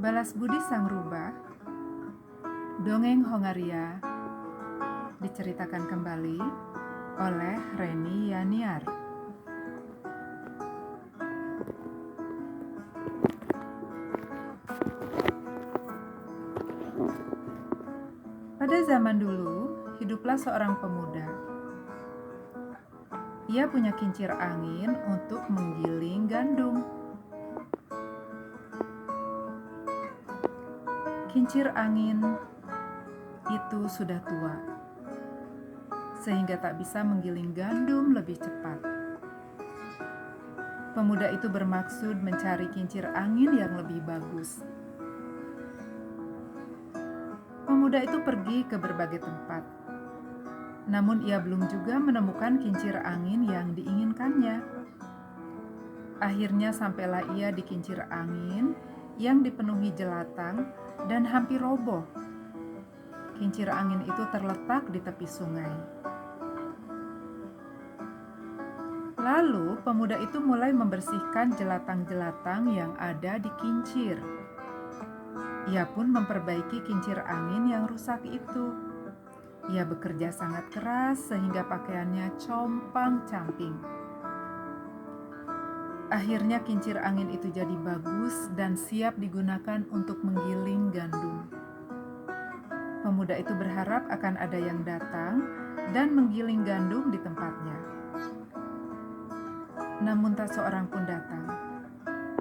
Balas Budi Sang Rubah, Dongeng Hongaria, diceritakan kembali oleh Reni Yaniar. Pada zaman dulu, hiduplah seorang pemuda. Ia punya kincir angin untuk menggiling gandum. Kincir angin itu sudah tua, sehingga tak bisa menggiling gandum lebih cepat. Pemuda itu bermaksud mencari kincir angin yang lebih bagus. Pemuda itu pergi ke berbagai tempat, namun ia belum juga menemukan kincir angin yang diinginkannya. Akhirnya sampailah ia di kincir angin yang dipenuhi jelatang dan hampir roboh. Kincir angin itu terletak di tepi sungai. Lalu pemuda itu mulai membersihkan jelatang-jelatang yang ada di kincir. Ia pun memperbaiki kincir angin yang rusak itu. Ia bekerja sangat keras sehingga pakaiannya compang-camping. Akhirnya kincir angin itu jadi bagus dan siap digunakan untuk menggiling gandum. Pemuda itu berharap akan ada yang datang dan menggiling gandum di tempatnya. Namun tak seorang pun datang.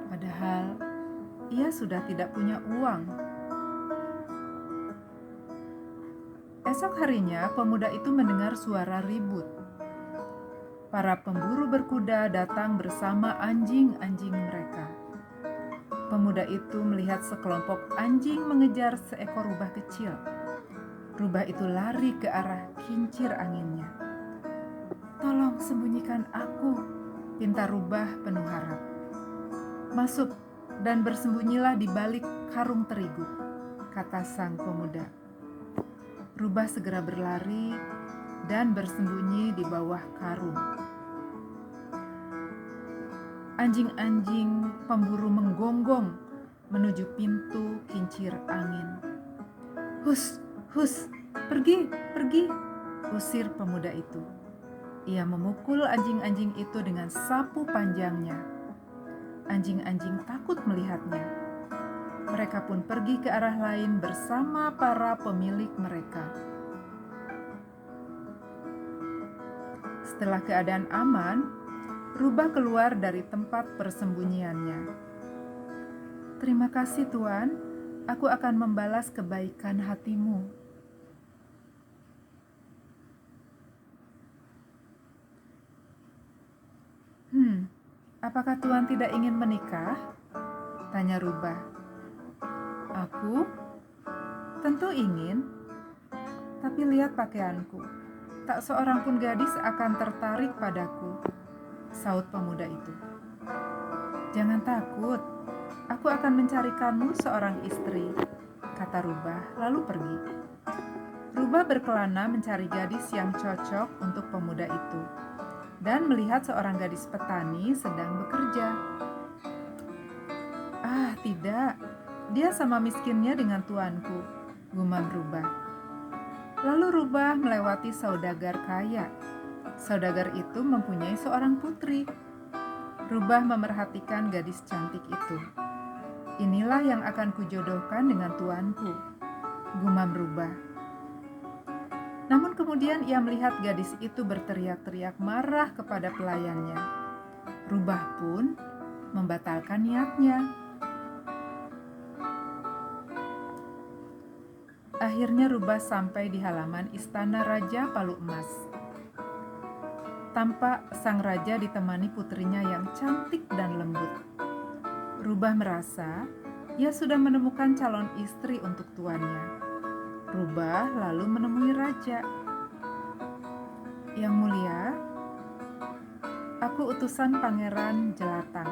Padahal ia sudah tidak punya uang. Esok harinya pemuda itu mendengar suara ribut. Para pemburu berkuda datang bersama anjing-anjing mereka. Pemuda itu melihat sekelompok anjing mengejar seekor rubah kecil. Rubah itu lari ke arah kincir anginnya. "Tolong sembunyikan aku," pinta rubah penuh harap. "Masuk dan bersembunyilah di balik karung terigu," kata sang pemuda. Rubah segera berlari dan bersembunyi di bawah karung. Anjing-anjing pemburu menggonggong menuju pintu kincir angin. "Hus, hus, pergi, pergi," usir pemuda itu. Ia memukul anjing-anjing itu dengan sapu panjangnya. Anjing-anjing takut melihatnya. Mereka pun pergi ke arah lain bersama para pemilik mereka. Setelah keadaan aman, rubah keluar dari tempat persembunyiannya. "Terima kasih Tuan, aku akan membalas kebaikan hatimu." "Apakah Tuan tidak ingin menikah?" tanya rubah. "Aku? Tentu ingin. Tapi lihat pakaianku. Tak seorang pun gadis akan tertarik padaku," saut pemuda itu. "Jangan takut, aku akan mencarikanmu seorang istri," kata rubah lalu pergi. Rubah berkelana mencari gadis yang cocok untuk pemuda itu dan melihat seorang gadis petani sedang bekerja. "Ah, tidak, dia sama miskinnya dengan tuanku," gumam rubah. Lalu rubah melewati saudagar kaya. Saudagar itu mempunyai seorang putri. Rubah memerhatikan gadis cantik itu. "Inilah yang akan kujodohkan dengan tuanku," gumam rubah. Namun kemudian ia melihat gadis itu berteriak-teriak marah kepada pelayannya. Rubah pun membatalkan niatnya. Akhirnya rubah sampai di halaman istana Raja Palu Emas. Tampak sang raja ditemani putrinya yang cantik dan lembut. Rubah merasa ia sudah menemukan calon istri untuk tuannya. Rubah lalu menemui raja. "Yang mulia, aku utusan Pangeran Jelatang.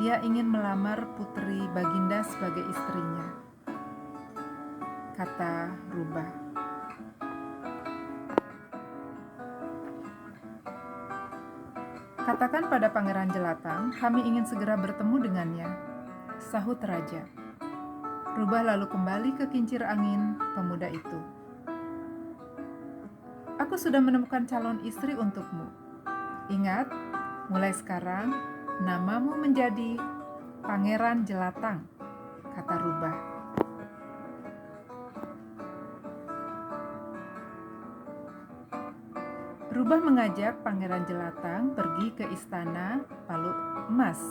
Dia ingin melamar Putri Baginda sebagai istrinya," kata rubah. "Katakan pada Pangeran Jelatang, kami ingin segera bertemu dengannya," sahut raja. Rubah lalu kembali ke kincir angin pemuda itu. Aku sudah menemukan calon istri untukmu. Ingat, mulai sekarang namamu menjadi Pangeran Jelatang, kata Rubah. Rubah mengajak Pangeran Jelatang pergi ke istana Palu Emas.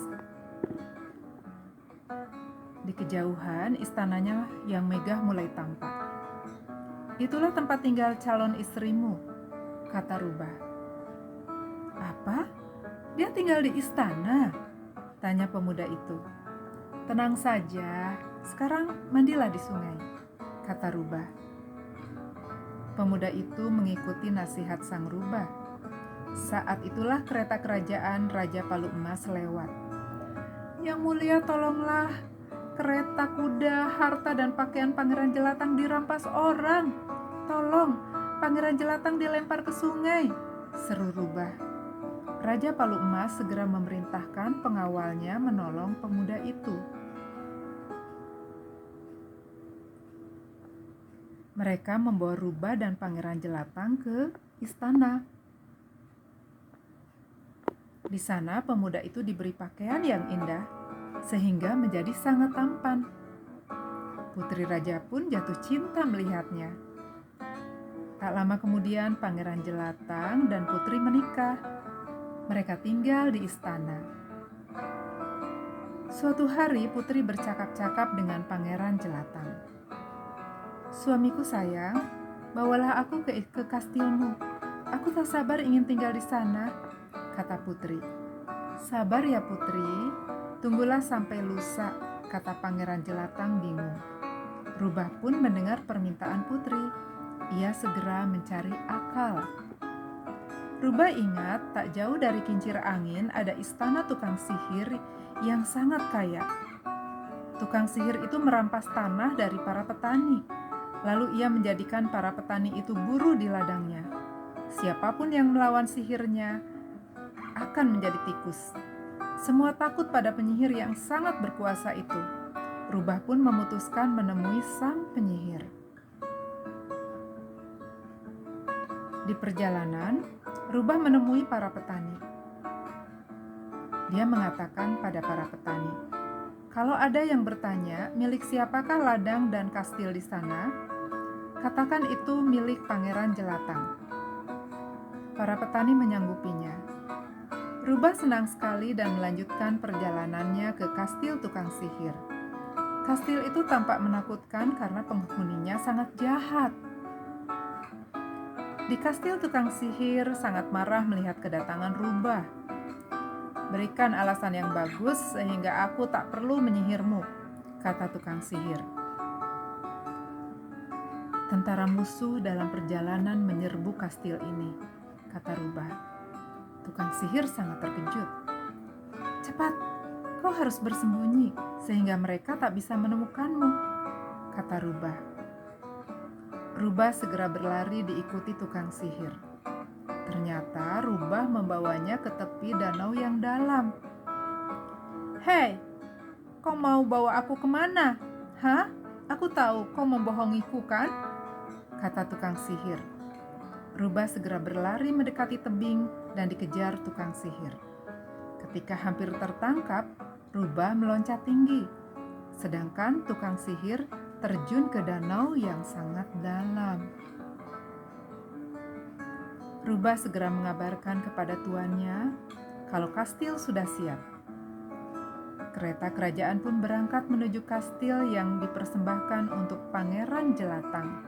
Di kejauhan istananya yang megah mulai tampak. Itulah tempat tinggal calon istrimu, kata Rubah. Apa? Dia tinggal di istana? Tanya pemuda itu. Tenang saja, sekarang mandilah di sungai, kata Rubah. Pemuda itu mengikuti nasihat sang Rubah. Saat itulah kereta kerajaan Raja Palu Emas lewat. Yang mulia, tolonglah, kereta, kuda, harta, dan pakaian Pangeran Jelatang dirampas orang. Tolong, Pangeran Jelatang dilempar ke sungai, seru Rubah. Raja Palu Emas segera memerintahkan pengawalnya menolong pemuda itu. Mereka membawa Rubah dan Pangeran Jelatang ke istana. Di sana pemuda itu diberi pakaian yang indah, sehingga menjadi sangat tampan. Putri raja pun jatuh cinta melihatnya. Tak lama kemudian Pangeran Jelatang dan putri menikah. Mereka tinggal di istana. Suatu hari putri bercakap-cakap dengan Pangeran Jelatang. Suamiku sayang, bawalah aku ke kastilmu. Aku tak sabar ingin tinggal di sana, kata putri. Sabar ya putri, tunggulah sampai lusa, kata Pangeran Jelatang bingung. Rubah pun mendengar permintaan putri. Ia segera mencari akal. Rubah ingat tak jauh dari kincir angin ada istana tukang sihir yang sangat kaya. Tukang sihir itu merampas tanah dari para petani. Lalu ia menjadikan para petani itu buruh di ladangnya. Siapapun yang melawan sihirnya akan menjadi tikus. Semua takut pada penyihir yang sangat berkuasa itu. Rubah pun memutuskan menemui sang penyihir. Di perjalanan, Rubah menemui para petani. Dia mengatakan pada para petani, "Kalau ada yang bertanya, milik siapakah ladang dan kastil di sana? Katakan itu milik Pangeran Jelatang." Para petani menyanggupinya. Rubah senang sekali dan melanjutkan perjalanannya ke kastil tukang sihir. Kastil itu tampak menakutkan karena penghuninya sangat jahat. Di kastil tukang sihir sangat marah melihat kedatangan Rubah. "Berikan alasan yang bagus sehingga aku tak perlu menyihirmu," kata tukang sihir. "Tentara musuh dalam perjalanan menyerbu kastil ini," kata Rubah. Tukang sihir sangat terkejut. "Cepat, kau harus bersembunyi sehingga mereka tak bisa menemukanmu," kata Rubah. Rubah segera berlari diikuti tukang sihir. Ternyata Rubah membawanya ke tepi danau yang dalam. "Hei, kau mau bawa aku kemana? Hah? Aku tahu kau membohongiku kan?" kata tukang sihir. Rubah segera berlari mendekati tebing dan dikejar tukang sihir. Ketika hampir tertangkap, Rubah meloncat tinggi, sedangkan tukang sihir terjun ke danau yang sangat dalam. Rubah segera mengabarkan kepada tuannya kalau kastil sudah siap. Kereta kerajaan pun berangkat menuju kastil yang dipersembahkan untuk Pangeran Jelatang.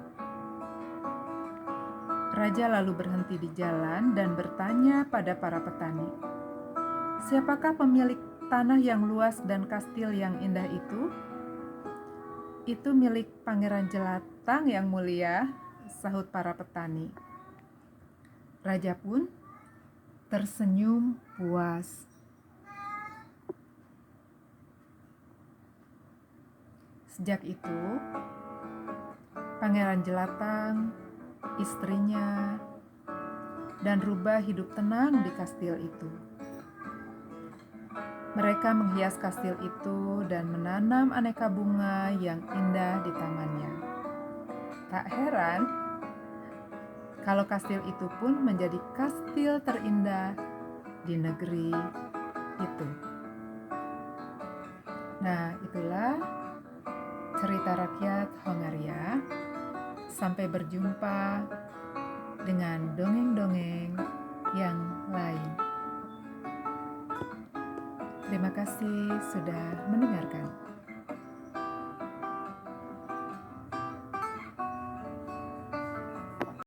Raja lalu berhenti di jalan dan bertanya pada para petani, "Siapakah pemilik tanah yang luas dan kastil yang indah itu?" "Itu milik Pangeran Jelatang yang mulia," sahut para petani. Raja pun tersenyum puas. Sejak itu, Pangeran Jelatang, istrinya, dan Rubah hidup tenang di kastil itu. Mereka menghias kastil itu dan menanam aneka bunga yang indah di tamannya. Tak heran kalau kastil itu pun menjadi kastil terindah di negeri itu. Nah, itulah cerita rakyat Hongaria. Sampai berjumpa dengan dongeng-dongeng yang lain. Terima kasih sudah mendengarkan.